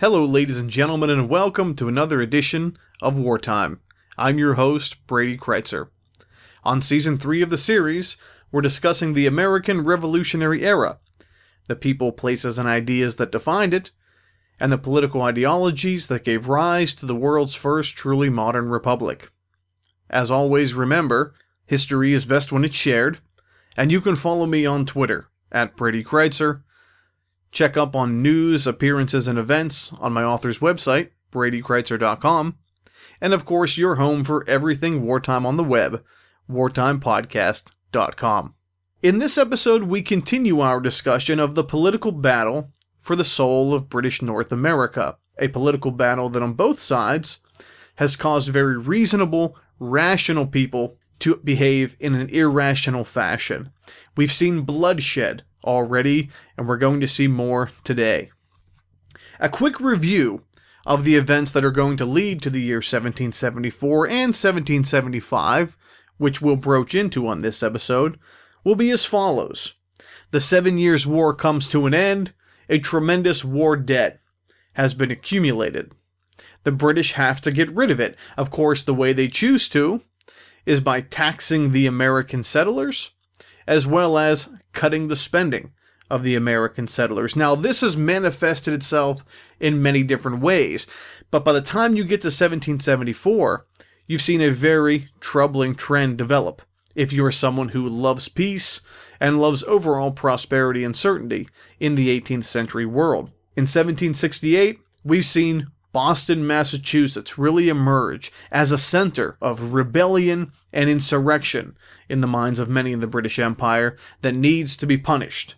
Hello, ladies and gentlemen, and welcome to another edition of Wartime. I'm your host, Brady Kreitzer. On Season 3 of the series, we're discussing the American Revolutionary Era, the people, places, and ideas that defined it, and the political ideologies that gave rise to the world's first truly modern republic. As always, remember, history is best when it's shared, and you can follow me on Twitter, at Brady Kreitzer. Check up on news, appearances, and events on my author's website, bradykreitzer.com, and of course your home for everything wartime on the web, wartimepodcast.com. In this episode, we continue our discussion of the political battle for the soul of British North America, a political battle that on both sides has caused very reasonable, rational people to behave in an irrational fashion. We've seen bloodshed already, and we're going to see more today. A quick review of the events that are going to lead to the year 1774 and 1775, which we'll broach into on this episode, will be as follows. The 7 Years' War comes to an end. A tremendous war debt has been accumulated. The British have to get rid of it. Of course, the way they choose to is by taxing the American settlers, as well as cutting the spending of the American settlers. Now, this has manifested itself in many different ways, but by the time you get to 1774, you've seen a very troubling trend develop if you are someone who loves peace and loves overall prosperity and certainty in the 18th century world. In 1768, we've seen Boston, Massachusetts really emerge as a center of rebellion and insurrection in the minds of many in the British Empire that needs to be punished.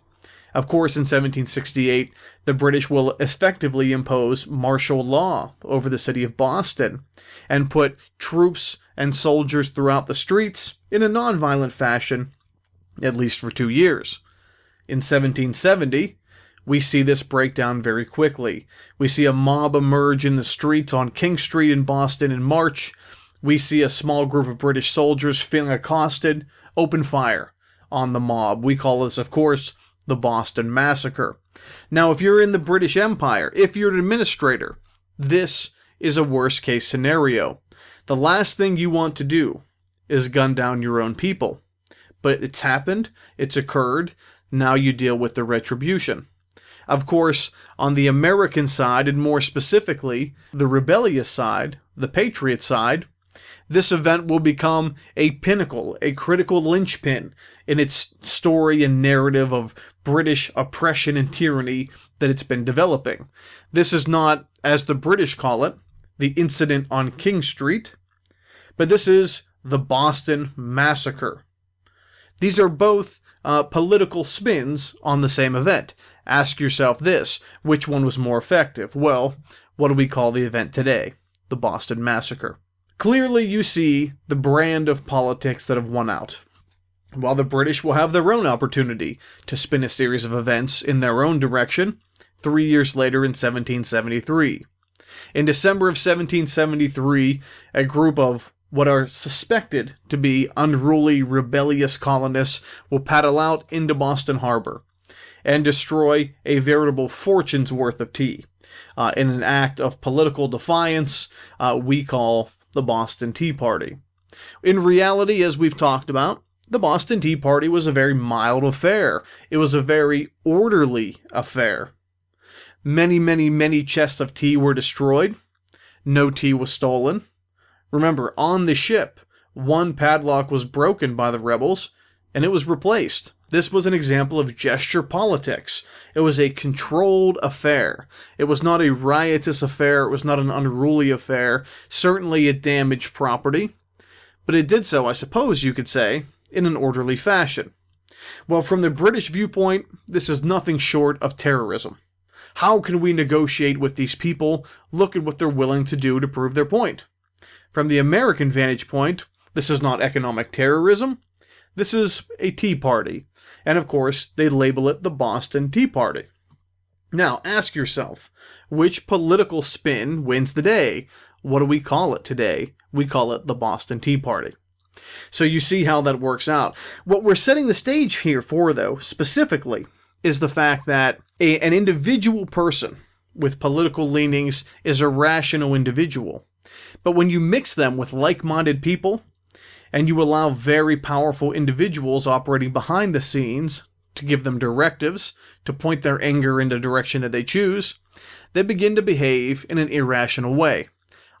Of course, in 1768, the British will effectively impose martial law over the city of Boston and put troops and soldiers throughout the streets in a nonviolent fashion, at least for 2 years. In 1770, we see this break down very quickly. We see a mob emerge in the streets on King Street in Boston in March. We see a small group of British soldiers feeling accosted, open fire on the mob. We call this, of course, the Boston Massacre. Now, if you're in the British Empire, if you're an administrator, this is a worst-case scenario. The last thing you want to do is gun down your own people. But it's happened, it's occurred, now you deal with the retribution. Of course, on the American side, and more specifically, the rebellious side, the patriot side, this event will become a pinnacle, a critical linchpin in its story and narrative of British oppression and tyranny that it's been developing. This is not, as the British call it, the incident on King Street, but this is the Boston Massacre. These are both political spins on the same event. Ask yourself this, which one was more effective? Well, what do we call the event today? The Boston Massacre. Clearly you see the brand of politics that have won out. While the British will have their own opportunity to spin a series of events in their own direction, 3 years later in 1773. In December of 1773, a group of what are suspected to be unruly, rebellious colonists will paddle out into Boston Harbor and destroy a veritable fortune's worth of tea in an act of political defiance we call the Boston Tea Party. In reality, as we've talked about, the Boston Tea Party was a very mild affair. It was a very orderly affair. Many chests of tea were destroyed. No tea was stolen. Remember, on the ship, one padlock was broken by the rebels, and it was replaced. This was an example of gesture politics. It was a controlled affair. It was not a riotous affair. It was not an unruly affair. Certainly it damaged property, but it did so, I suppose you could say, in an orderly fashion. Well, from the British viewpoint, this is nothing short of terrorism. How can we negotiate with these people? Look at what they're willing to do to prove their point. From the American vantage point, this is not economic terrorism. This is a tea party. And of course, they label it the Boston Tea Party. Now, ask yourself, which political spin wins the day? What do we call it today? We call it the Boston Tea Party. So you see how that works out. What we're setting the stage here for, though, specifically, is the fact that an individual person with political leanings is a rational individual. But when you mix them with like-minded people, and you allow very powerful individuals operating behind the scenes to give them directives, to point their anger in the direction that they choose, they begin to behave in an irrational way.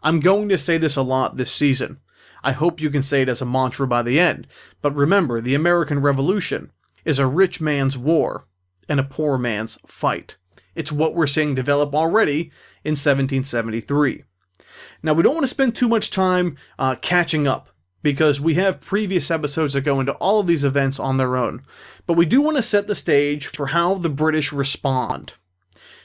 I'm going to say this a lot this season. I hope you can say it as a mantra by the end. But remember, the American Revolution is a rich man's war and a poor man's fight. It's what we're seeing develop already in 1773. Now, we don't want to spend too much time catching up, because we have previous episodes that go into all of these events on their own. But we do want to set the stage for how the British respond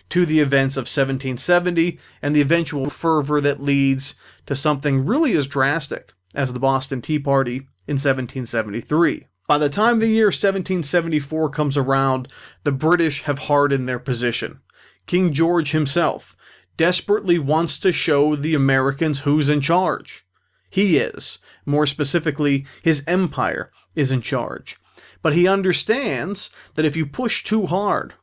to the events of 1770 and the eventual fervor that leads to something really as drastic as the Boston Tea Party in 1773. By the time the year 1774 comes around, the British have hardened their position. King George himself desperately wants to show the Americans who's in charge. He is. More specifically, his empire is in charge. But he understands that if you push too hard,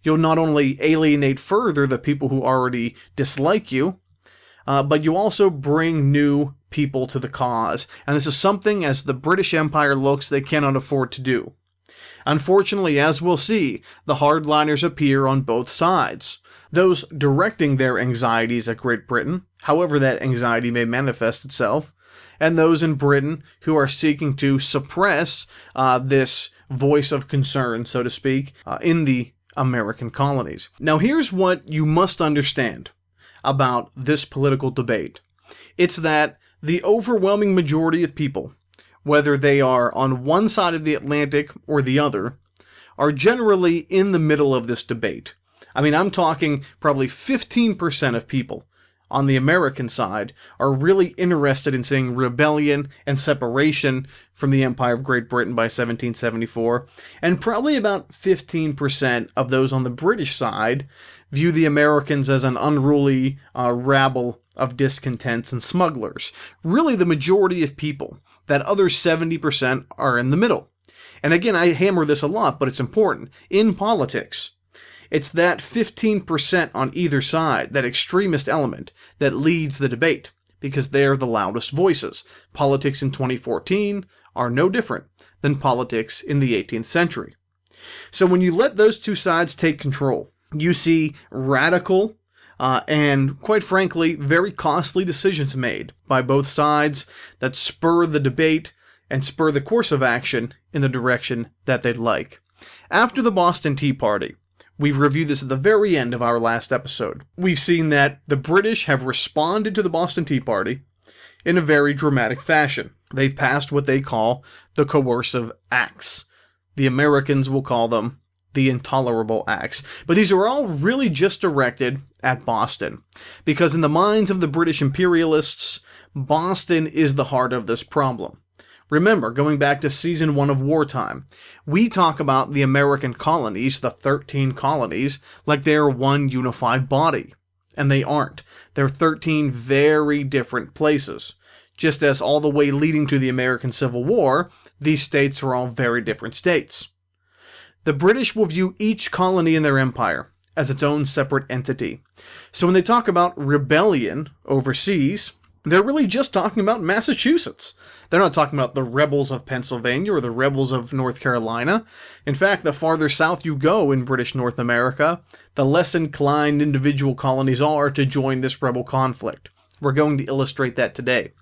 you'll not only alienate further the people who already dislike you, but you also bring new people to the cause. And this is something, as the British Empire looks, they cannot afford to do. Unfortunately, as we'll see, the hardliners appear on both sides. Those directing their anxieties at Great Britain, however that anxiety may manifest itself, and those in Britain who are seeking to suppress this voice of concern, so to speak, in the American colonies. Now, here's what you must understand about this political debate. It's that the overwhelming majority of people, whether they are on one side of the Atlantic or the other, are generally in the middle of this debate. I mean, I'm talking probably 15% of people on the American side are really interested in seeing rebellion and separation from the Empire of Great Britain by 1774, and probably about 15% of those on the British side view the Americans as an unruly rabble of discontents and smugglers. Really, the majority of people, that other 70%, are in the middle. And again, I hammer this a lot, but it's important. In politics, it's that 15% on either side, that extremist element, that leads the debate, because they're the loudest voices. Politics in 2014 are no different than politics in the 18th century. So when you let those two sides take control, you see radical and, quite frankly, very costly decisions made by both sides that spur the debate and spur the course of action in the direction that they'd like. After the Boston Tea Party, we've reviewed this at the very end of our last episode. We've seen that the British have responded to the Boston Tea Party in a very dramatic fashion. They've passed what they call the Coercive Acts. The Americans will call them the Intolerable Acts. But these are all really just directed at Boston, because in the minds of the British imperialists, Boston is the heart of this problem. Remember, going back to Season 1 of Wartime, we talk about the American colonies, the 13 colonies, like they're one unified body. And they aren't. They're 13 very different places. Just as all the way leading to the American Civil War, these states are all very different states. The British will view each colony in their empire as its own separate entity. So when they talk about rebellion overseas, they're really just talking about Massachusetts. They're not talking about the rebels of Pennsylvania or the rebels of North Carolina. In fact, the farther south you go in British North America, the less inclined individual colonies are to join this rebel conflict. We're going to illustrate that today.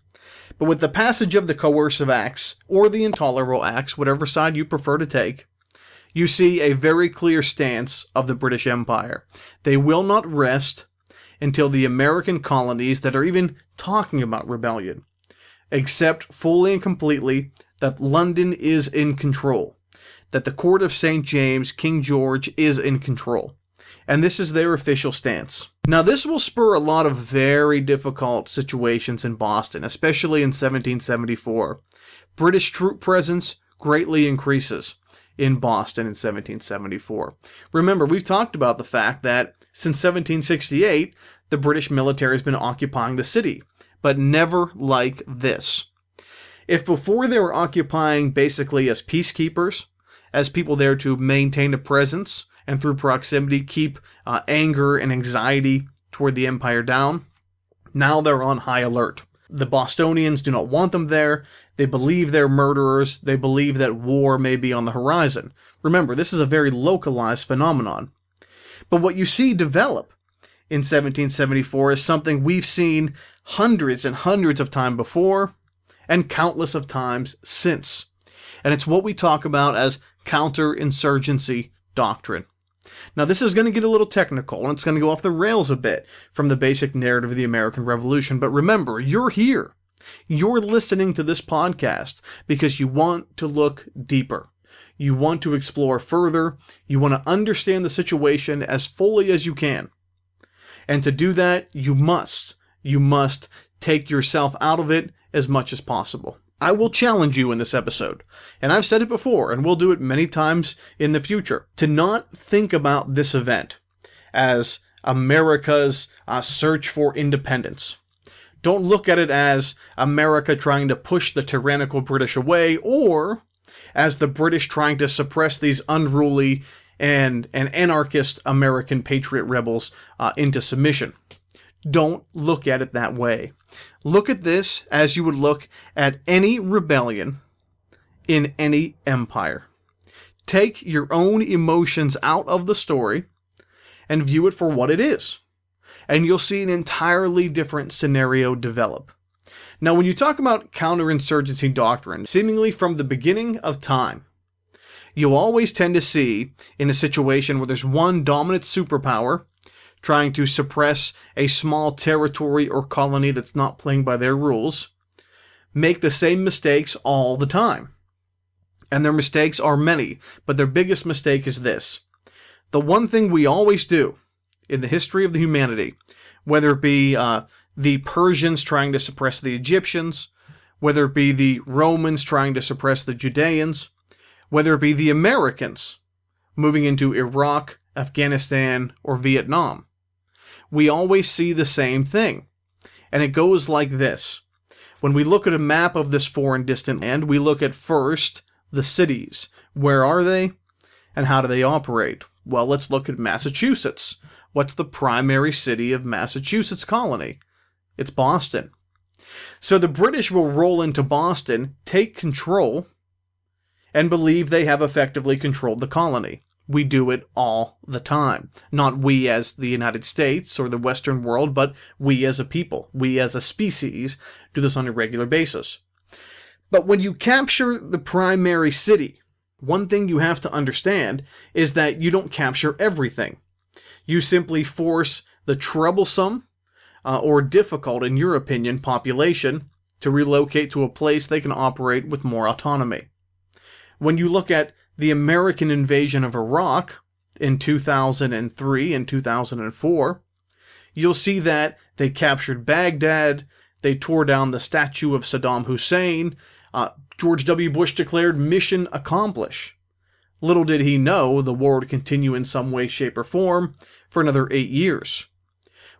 But with the passage of the Coercive Acts, or the Intolerable Acts, whatever side you prefer to take, you see a very clear stance of the British Empire. They will not rest until the American colonies that are even talking about rebellion accept fully and completely that London is in control, that the court of St. James, King George, is in control. And this is their official stance. Now, this will spur a lot of very difficult situations in Boston, especially in 1774. British troop presence greatly increases in Boston in 1774. Remember, we've talked about the fact that since 1768, the British military has been occupying the city, but never like this. If before they were occupying basically as peacekeepers, as people there to maintain a presence and through proximity keep anger and anxiety toward the empire down. Now they're on high alert. The Bostonians do not want them there. They believe they're murderers. They believe that war may be on the horizon. Remember, this is a very localized phenomenon. But what you see develop in 1774 is something we've seen hundreds and hundreds of times before and countless of times since. And it's what we talk about as counterinsurgency doctrine. Now, this is going to get a little technical, and it's going to go off the rails a bit from the basic narrative of the American Revolution. But remember, you're here. You're listening to this podcast because you want to look deeper. You want to explore further. You want to understand the situation as fully as you can. And to do that, you must take yourself out of it as much as possible. I will challenge you in this episode, and I've said it before, and we'll do it many times in the future, to not think about this event as America's search for independence. Don't look at it as America trying to push the tyrannical British away, or as the British trying to suppress these unruly and anarchist American patriot rebels into submission. Don't look at it that way. Look at this as you would look at any rebellion in any empire. Take your own emotions out of the story and view it for what it is. And you'll see an entirely different scenario develop. Now, when you talk about counterinsurgency doctrine, seemingly from the beginning of time, you'll always tend to see in a situation where there's one dominant superpower trying to suppress a small territory or colony that's not playing by their rules, make the same mistakes all the time. And their mistakes are many, but their biggest mistake is this. The one thing we always do in the history of the humanity, whether it be the Persians trying to suppress the Egyptians, whether it be the Romans trying to suppress the Judeans, whether it be the Americans moving into Iraq, Afghanistan, or Vietnam, we always see the same thing. And it goes like this. When we look at a map of this foreign distant land, we look at first the cities. Where are they? And how do they operate? Well, let's look at Massachusetts. What's the primary city of Massachusetts colony? It's Boston. So the British will roll into Boston, take control, and believe they have effectively controlled the colony. We do it all the time. Not we as the United States or the Western world, but we as a people, we as a species, do this on a regular basis. But when you capture the primary city, one thing you have to understand is that you don't capture everything. You simply force the troublesome or difficult, in your opinion, population to relocate to a place they can operate with more autonomy. When you look at the American invasion of Iraq in 2003 and 2004, you'll see that they captured Baghdad, they tore down the statue of Saddam Hussein. George W. Bush declared mission accomplished. Little did he know the war would continue in some way, shape, or form for another 8 years.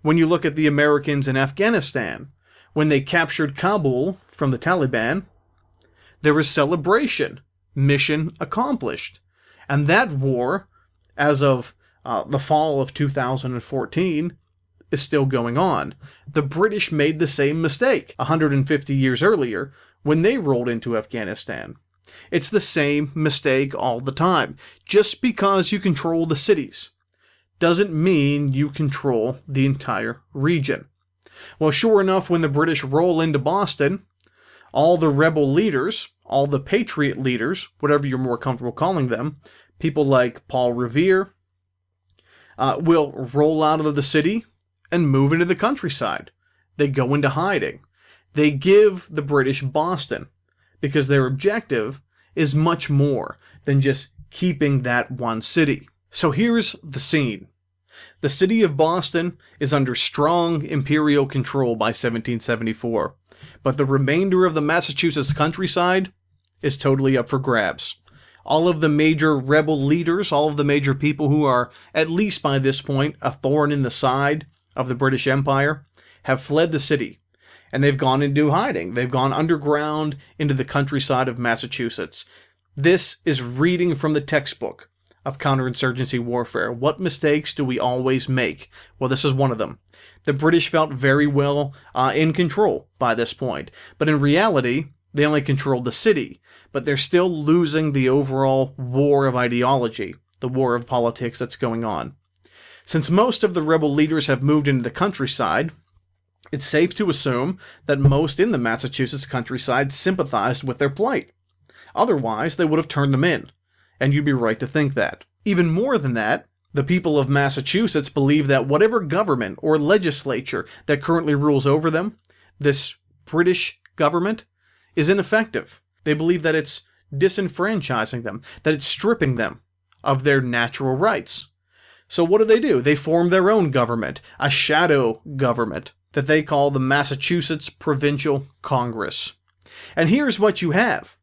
When you look at the Americans in Afghanistan, when they captured Kabul from the Taliban, there was celebration. Mission accomplished. And that war, as of the fall of 2014, is still going on. The British made the same mistake 150 years earlier when they rolled into Afghanistan. It's the same mistake all the time. Just because you control the cities doesn't mean you control the entire region. Well, sure enough, when the British roll into Boston, all the rebel leaders, all the patriot leaders, whatever you're more comfortable calling them, people like Paul Revere, will roll out of the city and move into the countryside. They go into hiding. They give the British Boston because their objective is much more than just keeping that one city. So here's the scene. The city of Boston is under strong imperial control by 1774. But the remainder of the Massachusetts countryside is totally up for grabs. All of the major rebel leaders, all of the major people who are, at least by this point, a thorn in the side of the British Empire, have fled the city. And they've gone into hiding. They've gone underground into the countryside of Massachusetts. This is reading from the textbook of counterinsurgency warfare. What mistakes do we always make? Well, this is one of them. The British felt very well in control by this point, but in reality, they only controlled the city, but they're still losing the overall war of ideology, the war of politics that's going on. Since most of the rebel leaders have moved into the countryside, it's safe to assume that most in the Massachusetts countryside sympathized with their plight. Otherwise, they would have turned them in, and you'd be right to think that. Even more than that, the people of Massachusetts believe that whatever government or legislature that currently rules over them, this British government, is ineffective. They believe that it's disenfranchising them, that it's stripping them of their natural rights. So what do? They form their own government, a shadow government, that they call the Massachusetts Provincial Congress. And here's what you have.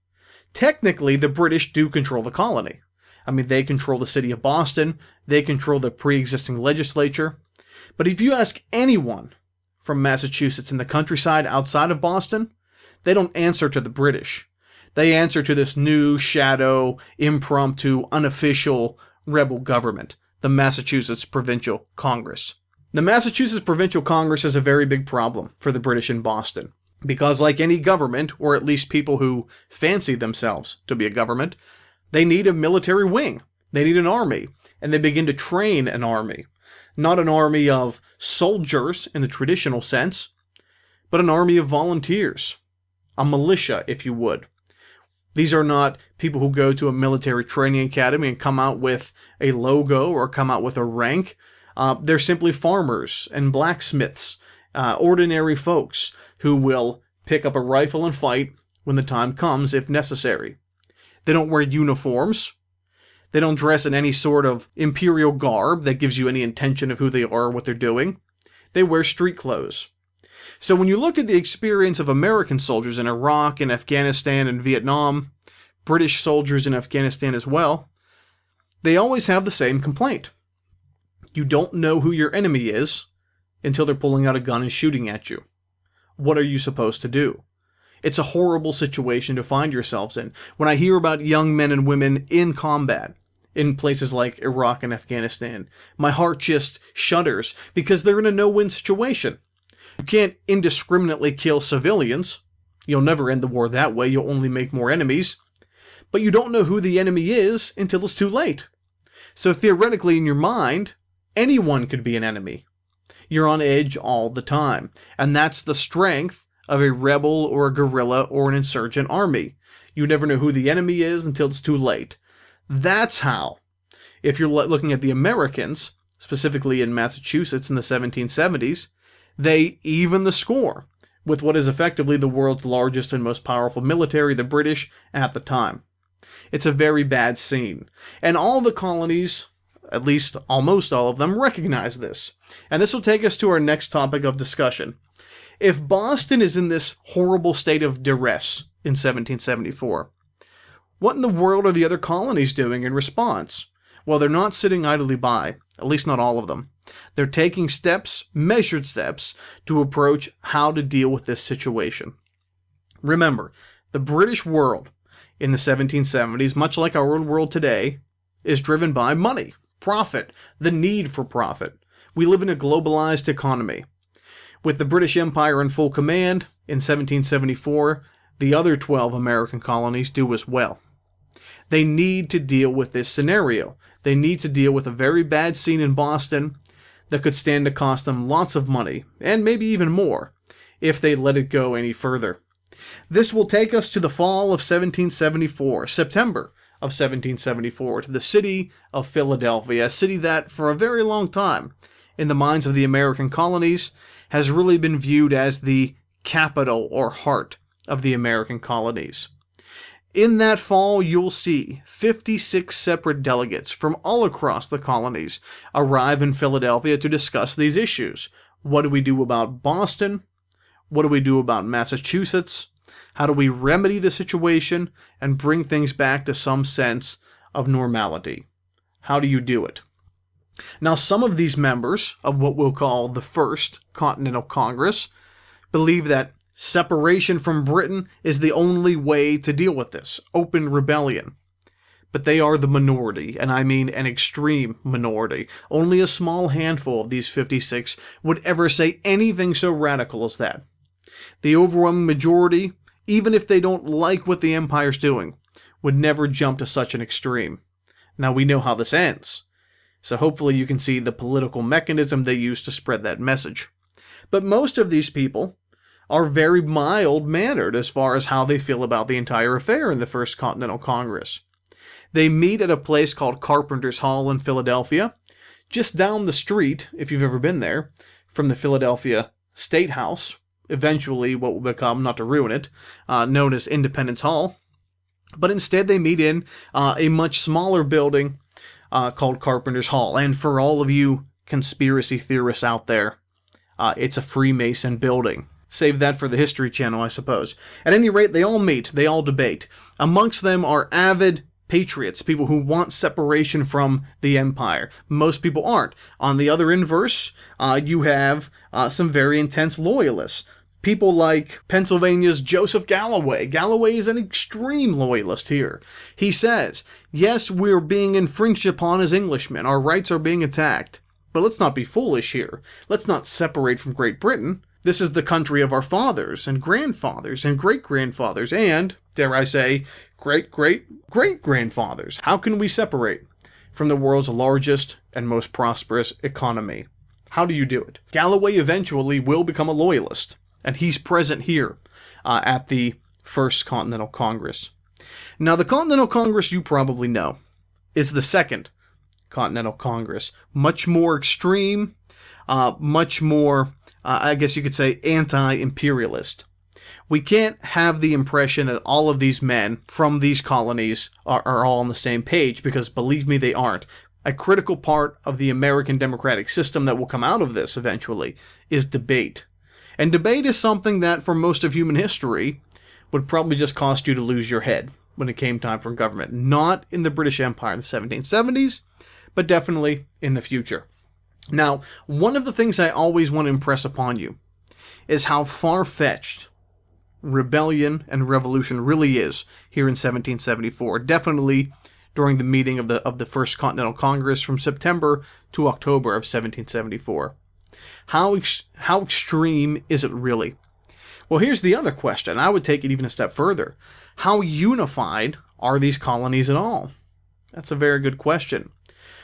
Technically, the British do control the colony. I mean, they control the city of Boston, they control the pre-existing legislature. But if you ask anyone from Massachusetts in the countryside outside of Boston, they don't answer to the British. They answer to this new, shadow, impromptu, unofficial rebel government, the Massachusetts Provincial Congress. The Massachusetts Provincial Congress is a very big problem for the British in Boston, because like any government, or at least people who fancy themselves to be a government, they need a military wing. They need an army, and they begin to train an army. Not an army of soldiers in the traditional sense, but an army of volunteers. A militia, if you would. These are not people who go to a military training academy and come out with a logo or come out with a rank. They're simply farmers and blacksmiths, ordinary folks who will pick up a rifle and fight when the time comes if necessary. They don't wear uniforms. They don't dress in any sort of imperial garb that gives you any intention of who they are or what they're doing. They wear street clothes. So when you look at the experience of American soldiers in Iraq and Afghanistan and Vietnam, British soldiers in Afghanistan as well, they always have the same complaint. You don't know who your enemy is until they're pulling out a gun and shooting at you. What are you supposed to do? It's a horrible situation to find yourselves in. When I hear about young men and women in combat in places like Iraq and Afghanistan, my heart just shudders because they're in a no-win situation. You can't indiscriminately kill civilians. You'll never end the war that way. You'll only make more enemies. But you don't know who the enemy is until it's too late. So theoretically, in your mind, anyone could be an enemy. You're on edge all the time. And that's the strength of a rebel or a guerrilla or an insurgent army. You never know who the enemy is until it's too late. That's how, if you're looking at the Americans, specifically in Massachusetts in the 1770s, they even the score with what is effectively the world's largest and most powerful military, the British, at the time. It's a very bad scene. And all the colonies, at least almost all of them, recognize this. And this will take us to our next topic of discussion. If Boston is in this horrible state of duress in 1774, what in the world are the other colonies doing in response? Well, they're not sitting idly by, at least not all of them. They're taking steps, measured steps, to approach how to deal with this situation. Remember, the British world in the 1770s, much like our own world today, is driven by money, profit, the need for profit. We live in a globalized economy. With the British Empire in full command, in 1774, the other 12 American colonies do as well. They need to deal with this scenario. They need to deal with a very bad scene in Boston that could stand to cost them lots of money, and maybe even more, if they let it go any further. This will take us to the fall of 1774, September of 1774, to the city of Philadelphia, a city that, for a very long time, in the minds of the American colonies, has really been viewed as the capital or heart of the American colonies. In that fall, you'll see 56 separate delegates from all across the colonies arrive in Philadelphia to discuss these issues. What do we do about Boston? What do we do about Massachusetts? How do we remedy the situation and bring things back to some sense of normality? How do you do it? Now, some of these members of what we'll call the First Continental Congress believe that separation from Britain is the only way to deal with this, open rebellion. but they are the minority, and I mean an extreme minority. Only a small handful of these 56 would ever say anything so radical as that. The overwhelming majority, even if they don't like what the Empire's doing, would never jump to such an extreme. Now we know how this ends, so hopefully you can see the political mechanism they use to spread that message. But most of these people are very mild-mannered as far as how they feel about the entire affair in the First Continental Congress. They meet at a place called Carpenter's Hall in Philadelphia, just down the street, if you've ever been there, from the Philadelphia State House, eventually what will become, not to ruin it, known as Independence Hall. But instead they meet in a much smaller building called Carpenter's Hall. And for all of you conspiracy theorists out there, it's a Freemason building. Save that for the History Channel, I suppose. At any rate, they all meet, they all debate. Amongst them are avid patriots, people who want separation from the empire. Most people aren't. On the other inverse, you have some very intense loyalists. People like Pennsylvania's Joseph Galloway. Galloway is an extreme loyalist here. He says, yes, we're being infringed upon as Englishmen. Our rights are being attacked. But let's not be foolish here. Let's not separate from Great Britain. This is the country of our fathers and grandfathers and great-grandfathers and, dare I say, great-great-great-grandfathers. How can we separate from the world's largest and most prosperous economy? How do you do it? Galloway eventually will become a loyalist, and he's present here at the First Continental Congress. Now, the Continental Congress, you probably know, is the Second Continental Congress. Much more extreme, much more, I guess you could say, anti-imperialist. We can't have the impression that all of these men from these colonies are all on the same page, because believe me, they aren't. A critical part of the American democratic system that will come out of this eventually is debate. And debate is something that, for most of human history, would probably just cost you to lose your head when it came time for government. Not in the British Empire in the 1770s, but definitely in the future. Now, one of the things I always want to impress upon you is how far-fetched rebellion and revolution really is here in 1774. Definitely during the meeting of the First Continental Congress from September to October of 1774. How extreme is it really? Well, here's the other question. I would take it even a step further. How unified are these colonies at all? That's a very good question.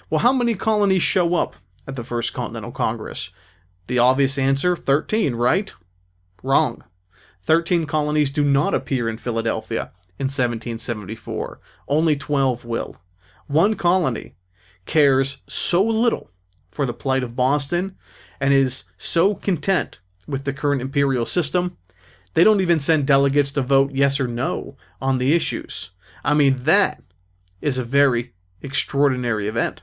Well, how many colonies show up at the First Continental Congress? The obvious answer, 13, right? Wrong. 13 colonies do not appear in Philadelphia in 1774. Only 12 will. One colony cares so little for the plight of Boston and is so content with the current imperial system, they don't even send delegates to vote yes or no on the issues. I mean, that is a very extraordinary event.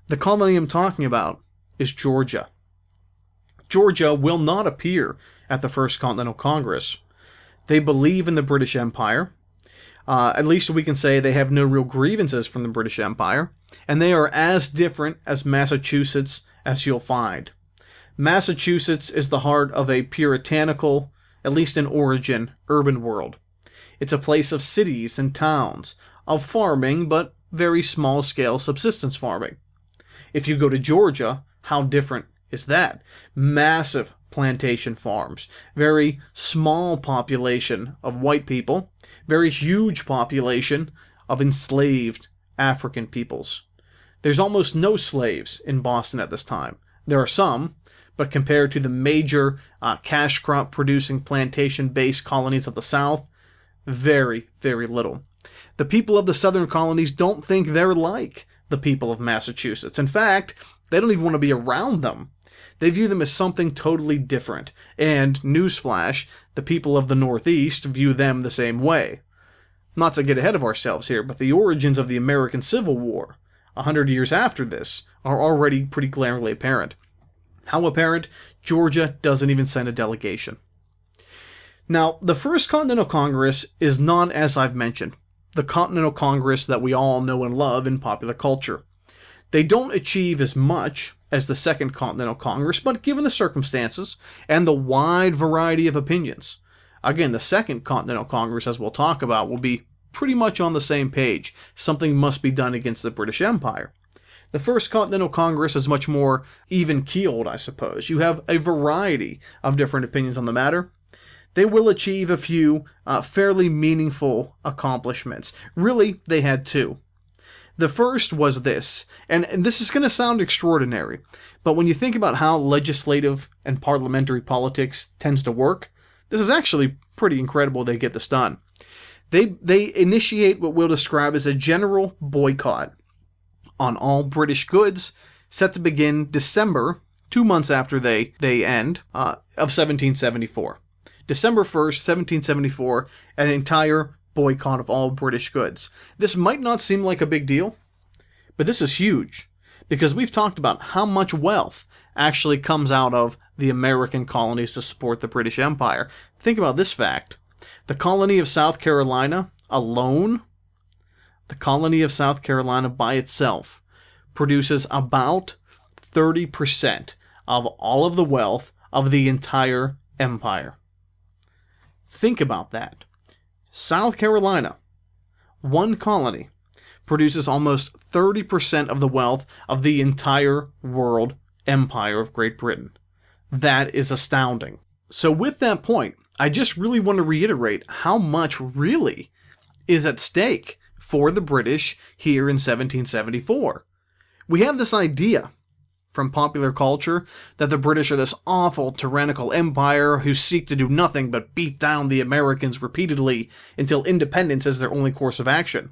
The colony I'm talking about is Georgia. Georgia will not appear at the First Continental Congress. They believe in the British Empire. At least we can say they have no real grievances from the British Empire. And they are as different as Massachusetts as you'll find. Massachusetts is the heart of a puritanical, at least in origin, urban world. It's a place of cities and towns, of farming, but very small-scale subsistence farming. If you go to Georgia, how different is that? Massive plantation farms, very small population of white people, very huge population of enslaved African peoples. There's almost no slaves in Boston at this time. There are some, but compared to the major cash crop producing plantation-based colonies of the South, very, very little. The people of the southern colonies don't think they're like the people of Massachusetts. In fact, they don't even want to be around them. They view them as something totally different. And, newsflash, the people of the Northeast view them the same way. Not to get ahead of ourselves here, but the origins of the American Civil War, 100 years after this, are already pretty glaringly apparent. How apparent? Georgia doesn't even send a delegation. Now, the First Continental Congress is not, as I've mentioned, the Continental Congress that we all know and love in popular culture. They don't achieve as much as the Second Continental Congress, but given the circumstances and the wide variety of opinions, again, the Second Continental Congress, as we'll talk about, will be pretty much on the same page. Something must be done against the British Empire. The First Continental Congress is much more even-keeled, I suppose. You have a variety of different opinions on the matter. They will achieve a few fairly meaningful accomplishments. Really, they had two. The first was this, and this is going to sound extraordinary, but when you think about how legislative and parliamentary politics tends to work, this is actually pretty incredible they get this done. They initiate what we'll describe as a general boycott on all British goods, set to begin December, 2 months after they end, of 1774. December 1st, 1774, an entire boycott of all British goods. This might not seem like a big deal, but this is huge, because we've talked about how much wealth actually comes out of the American colonies to support the British Empire. Think about this fact. The colony of South Carolina alone, the colony of South Carolina by itself, produces about 30% of all of the wealth of the entire empire. Think about that. South Carolina, one colony, produces almost 30% of the wealth of the entire world empire of Great Britain. That is astounding. So with that point, I just really want to reiterate how much really is at stake for the British here in 1774. We have this idea from popular culture that the British are this awful, tyrannical empire who seek to do nothing but beat down the Americans repeatedly until independence is their only course of action.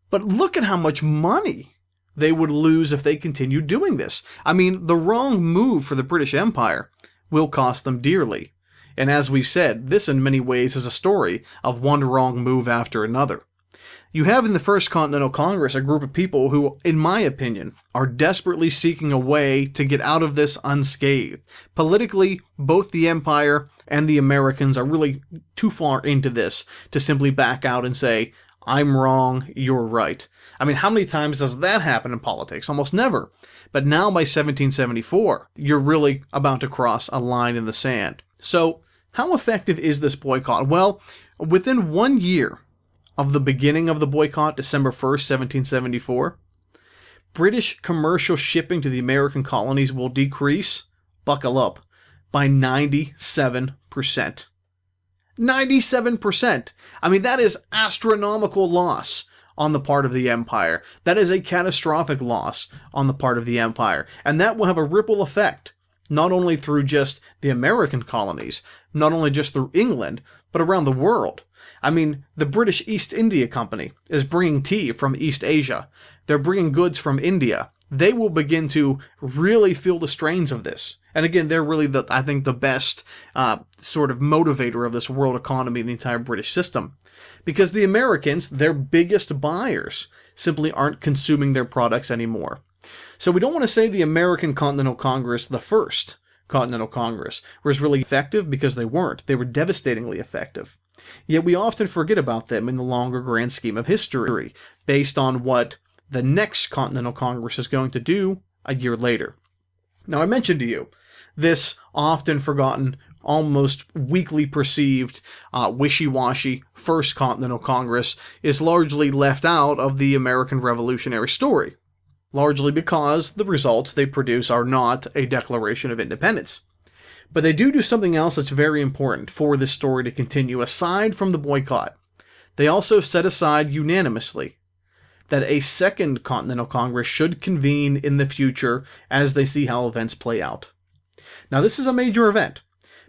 But look at how much money they would lose if they continued doing this. I mean, the wrong move for the British Empire will cost them dearly. And as we've said, this in many ways is a story of one wrong move after another. You have in the First Continental Congress a group of people who, in my opinion, are desperately seeking a way to get out of this unscathed. Politically, both the Empire and the Americans are really too far into this to simply back out and say, I'm wrong, you're right. I mean, how many times does that happen in politics? Almost never. But now by 1774, you're really about to cross a line in the sand. So, how effective is this boycott? Well, within 1 year of the beginning of the boycott, December 1st, 1774, British commercial shipping to the American colonies will decrease, buckle up, by 97%. 97%! I mean, that is astronomical loss on the part of the empire. That is a catastrophic loss on the part of the empire. And that will have a ripple effect, not only through just the American colonies, not only just through England, but around the world. I mean, the British East India Company is bringing tea from East Asia. They're bringing goods from India. They will begin to really feel the strains of this. And again, they're really, I think, the best sort of motivator of this world economy in the entire British system. Because the Americans, their biggest buyers, simply aren't consuming their products anymore. So we don't want to say the American Continental Congress, the First Continental Congress, was really effective, because they weren't. They were devastatingly effective. Yet we often forget about them in the longer grand scheme of history, based on what the next Continental Congress is going to do a year later. Now, I mentioned to you this often forgotten, almost weakly perceived, wishy-washy First Continental Congress is largely left out of the American Revolutionary story, largely because the results they produce are not a declaration of independence. But they do something else that's very important for this story to continue, aside from the boycott. They also set aside unanimously that a Second Continental Congress should convene in the future as they see how events play out. Now, this is a major event,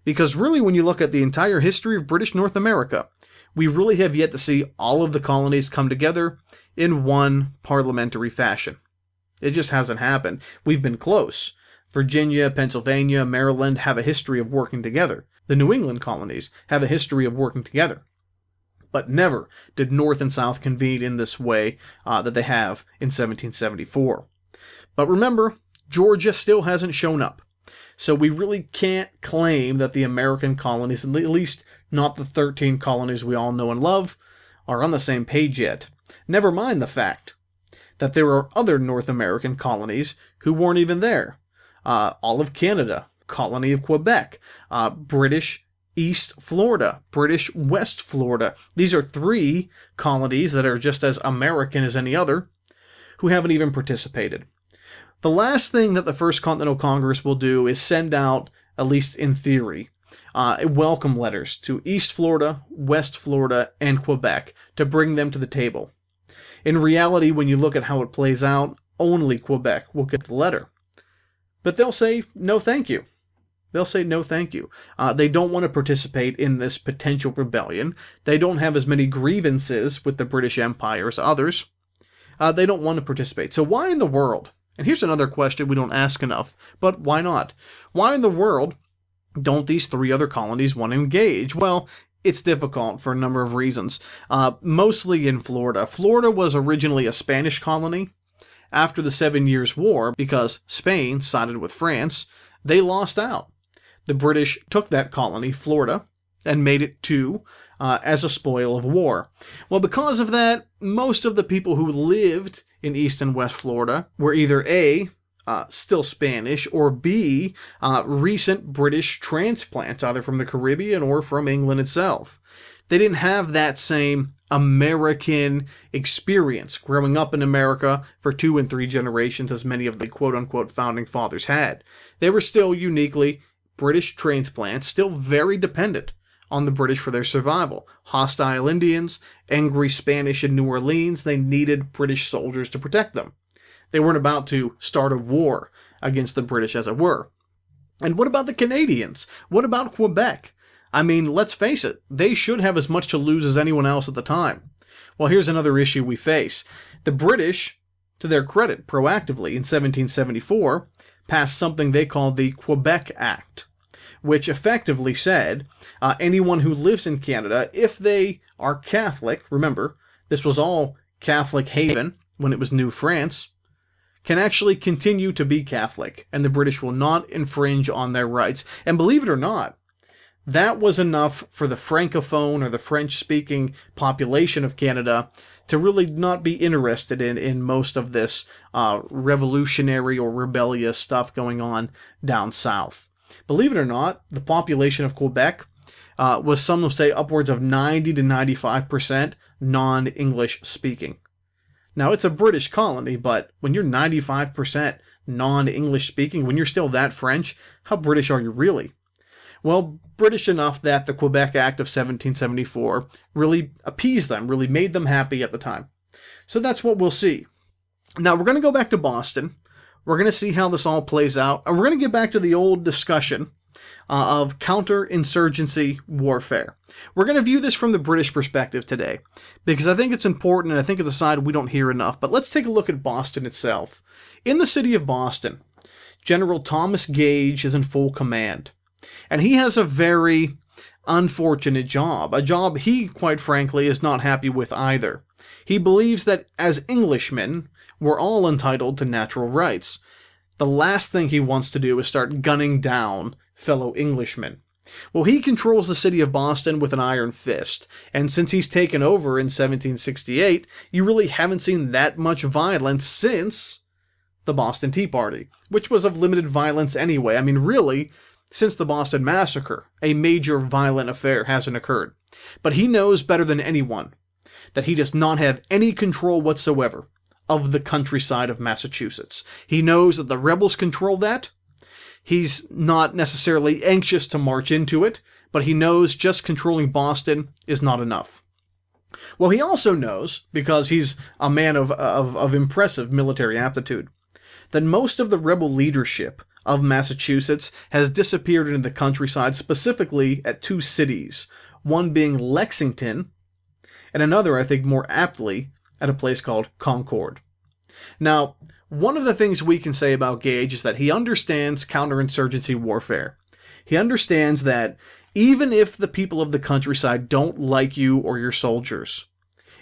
because really when you look at the entire history of British North America, we really have yet to see all of the colonies come together in one parliamentary fashion. It just hasn't happened. We've been close. Virginia, Pennsylvania, Maryland have a history of working together. The New England colonies have a history of working together. But never did North and South convene in this way that they have in 1774. But remember, Georgia still hasn't shown up. So we really can't claim that the American colonies, at least not the 13 colonies we all know and love, are on the same page yet. Never mind the fact that there are other North American colonies who weren't even there. All of Canada, colony of Quebec, British East Florida, British West Florida. These are 3 colonies that are just as American as any other who haven't even participated. The last thing that the First Continental Congress will do is send out, at least in theory, welcome letters to East Florida, West Florida, and Quebec to bring them to the table. In reality, when you look at how it plays out, only Quebec will get the letter. But they'll say, no thank you. They'll say, no thank you. They don't want to participate in this potential rebellion. They don't have as many grievances with the British Empire as others. They don't want to participate. So why in the world? And here's another question we don't ask enough, but why not? Why in the world don't these 3 other colonies want to engage? Well, it's difficult for a number of reasons. Mostly in Florida. Florida was originally a Spanish colony. After the 7 Years' War, because Spain sided with France, they lost out. The British took that colony, Florida, and made it too, as a spoil of war. Well, because of that, most of the people who lived in East and West Florida were either A, still Spanish, or B, recent British transplants, either from the Caribbean or from England itself. They didn't have that same American experience growing up in America for 2 and 3 generations as many of the quote-unquote founding fathers had. They were still uniquely British transplants, still very dependent on the British for their survival. Hostile Indians, angry Spanish in New Orleans, they needed British soldiers to protect them. They weren't about to start a war against the British, as it were. And what about the Canadians? What about Quebec? I mean, let's face it, they should have as much to lose as anyone else at the time. Well, here's another issue we face. The British, to their credit, proactively, in 1774, passed something they called the Quebec Act, which effectively said anyone who lives in Canada, if they are Catholic, remember, this was all Catholic haven when it was New France, can actually continue to be Catholic, and the British will not infringe on their rights. And believe it or not, that was enough for the Francophone or the French-speaking population of Canada to really not be interested in most of this revolutionary or rebellious stuff going on down south. Believe it or not, the population of Quebec was, some will say, upwards of 90 to 95% non-English speaking. Now, it's a British colony, but when you're 95% non-English speaking, when you're still that French, how British are you really? Well, British enough that the Quebec Act of 1774 really appeased them, really made them happy at the time. So that's what we'll see. Now, we're going to go back to Boston. We're going to see how this all plays out, and we're going to get back to the old discussion of counterinsurgency warfare. We're going to view this from the British perspective today, because I think it's important, and I think it's a side we don't hear enough. But let's take a look at Boston itself. In the city of Boston, General Thomas Gage is in full command. And he has a very unfortunate job, a job he, quite frankly, is not happy with either. He believes that as Englishmen, we're all entitled to natural rights. The last thing he wants to do is start gunning down fellow Englishmen. Well, he controls the city of Boston with an iron fist, and since he's taken over in 1768, you really haven't seen that much violence since the Boston Tea Party, which was of limited violence anyway. I mean, really, since the Boston Massacre, a major violent affair hasn't occurred. But he knows better than anyone that he does not have any control whatsoever of the countryside of Massachusetts. He knows that the rebels control that. He's not necessarily anxious to march into it, but he knows just controlling Boston is not enough. Well, he also knows, because he's a man of impressive military aptitude, that most of the rebel leadership of Massachusetts has disappeared into the countryside, specifically at 2 cities, one being Lexington, and another, I think more aptly, at a place called Concord. Now, one of the things we can say about Gage is that he understands counterinsurgency warfare. He understands that even if the people of the countryside don't like you or your soldiers,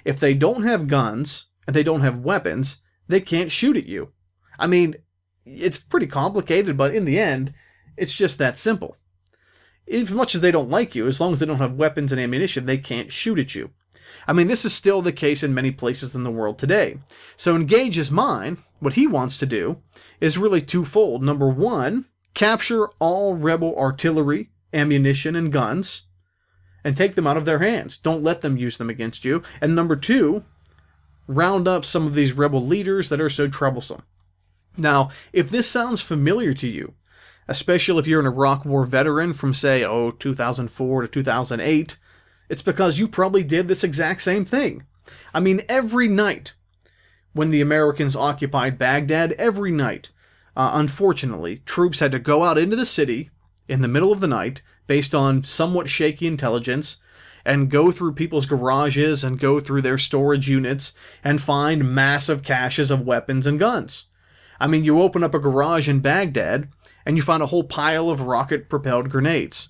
if they don't have guns and they don't have weapons, they can't shoot at you. I mean, it's pretty complicated, but in the end, it's just that simple. As much as they don't like you, as long as they don't have weapons and ammunition, they can't shoot at you. I mean, this is still the case in many places in the world today. So in Gage's mind, what he wants to do is really twofold. Number one, capture all rebel artillery, ammunition, and guns, and take them out of their hands. Don't let them use them against you. And number 2, round up some of these rebel leaders that are so troublesome. Now, if this sounds familiar to you, especially if you're an Iraq War veteran from, say, 2004 to 2008, it's because you probably did this exact same thing. I mean, every night when the Americans occupied Baghdad, every night, unfortunately, troops had to go out into the city in the middle of the night, based on somewhat shaky intelligence, and go through people's garages and go through their storage units and find massive caches of weapons and guns. I mean, you open up a garage in Baghdad, and you find a whole pile of rocket-propelled grenades.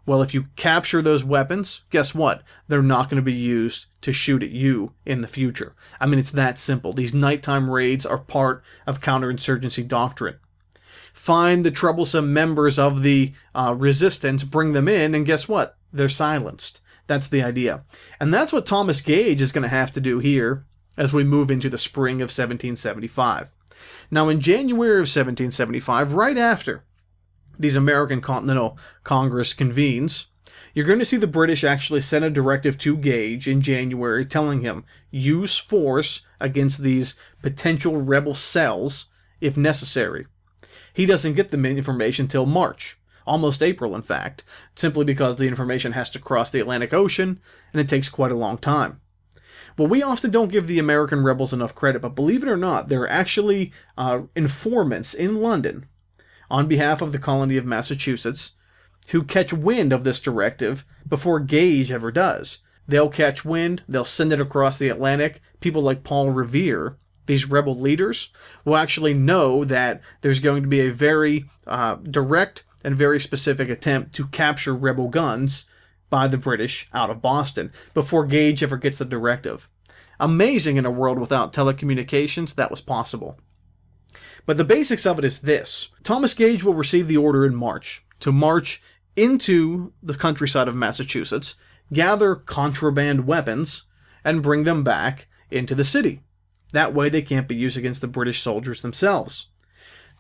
Well, if you capture those weapons, guess what? They're not going to be used to shoot at you in the future. I mean, it's that simple. These nighttime raids are part of counterinsurgency doctrine. Find the troublesome members of the resistance, bring them in, and guess what? They're silenced. That's the idea. And that's what Thomas Gage is going to have to do here as we move into the spring of 1775. Now, in January of 1775, right after these American Continental Congress convenes, you're going to see the British actually send a directive to Gage in January telling him, use force against these potential rebel cells if necessary. He doesn't get the information till March, almost April in fact, simply because the information has to cross the Atlantic Ocean, and it takes quite a long time. Well, we often don't give the American rebels enough credit, but believe it or not, there are actually informants in London on behalf of the colony of Massachusetts who catch wind of this directive before Gage ever does. They'll catch wind, they'll send it across the Atlantic. People like Paul Revere, these rebel leaders, will actually know that there's going to be a very direct and very specific attempt to capture rebel guns by the British out of Boston before Gage ever gets the directive. Amazing in a world without telecommunications that was possible. But the basics of it is this. Thomas Gage will receive the order in March to march into the countryside of Massachusetts, gather contraband weapons, and bring them back into the city. That way they can't be used against the British soldiers themselves.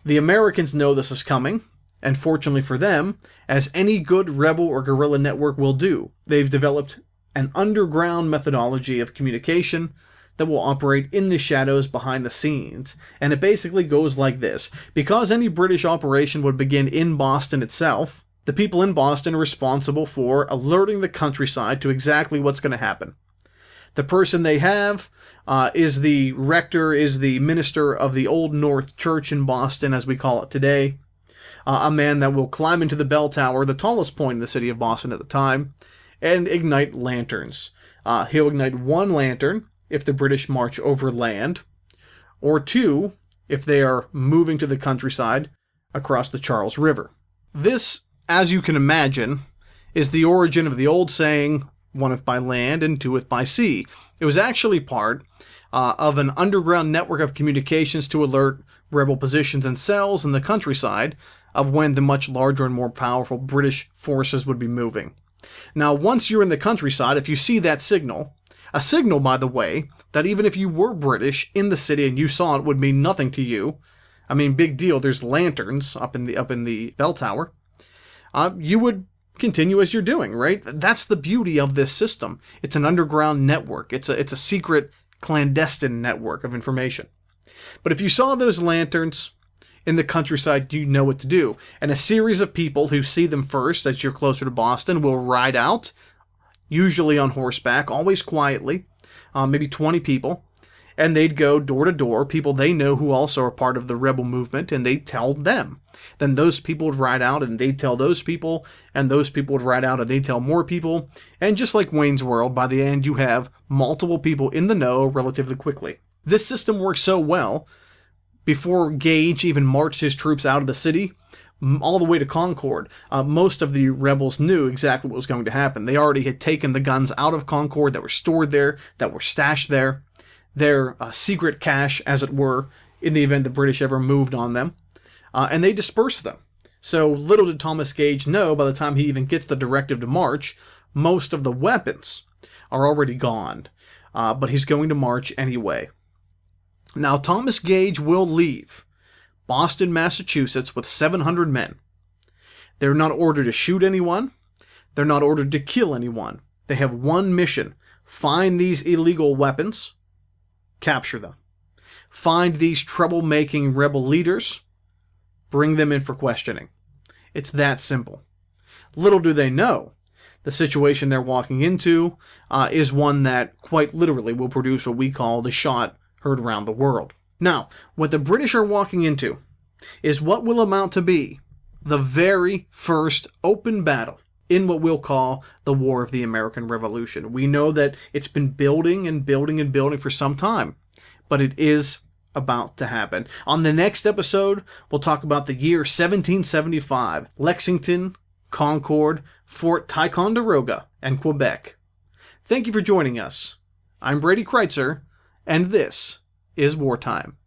The Americans know this is coming, and fortunately for them, as any good rebel or guerrilla network will do, they've developed an underground methodology of communication that will operate in the shadows behind the scenes. And it basically goes like this. Because any British operation would begin in Boston itself, the people in Boston are responsible for alerting the countryside to exactly what's going to happen. The person they have is the rector, is the minister of the Old North Church in Boston, as we call it today. A man that will climb into the bell tower, the tallest point in the city of Boston at the time, and ignite lanterns. He'll ignite one lantern if the British march overland, or two if they are moving to the countryside across the Charles River. This, as you can imagine, is the origin of the old saying, oneth by land and twoeth by sea. It was actually part of an underground network of communications to alert rebel positions and cells in the countryside of when the much larger and more powerful British forces would be moving. Now, once you're in the countryside, if you see that signal, a signal, by the way, that even if you were British in the city and you saw it would mean nothing to you. I mean, big deal. There's lanterns up in the bell tower. You would continue as you're doing, right? That's the beauty of this system. It's an underground network. It's a secret, clandestine network of information. But if you saw those lanterns in the countryside, you know what to do. And a series of people who see them first as you're closer to Boston will ride out, usually on horseback, always quietly, maybe 20 people, and they'd go door to door, people they know who also are part of the rebel movement, and they'd tell them. Then those people would ride out, and they'd tell those people, and those people would ride out, and they'd tell more people. And just like Wayne's World, by the end you have multiple people in the know relatively quickly. This system works so well, before Gage even marched his troops out of the city, all the way to Concord, most of the rebels knew exactly what was going to happen. They already had taken the guns out of Concord that were stored there, that were stashed there, their secret cache, as it were, in the event the British ever moved on them, and they dispersed them. So little did Thomas Gage know, by the time he even gets the directive to march, most of the weapons are already gone, but he's going to march anyway. Now, Thomas Gage will leave Boston, Massachusetts with 700 men. They're not ordered to shoot anyone. They're not ordered to kill anyone. They have one mission: find these illegal weapons, capture them. Find these troublemaking rebel leaders, bring them in for questioning. It's that simple. Little do they know, the situation they're walking into is one that quite literally will produce what we call the shot heard around the world. Now, what the British are walking into is what will amount to be the very first open battle in what we'll call the War of the American Revolution. We know that it's been building and building and building for some time, but it is about to happen. On the next episode, we'll talk about the year 1775, Lexington, Concord, Fort Ticonderoga, and Quebec. Thank you for joining us. I'm Brady Kreitzer, and this is Wartime.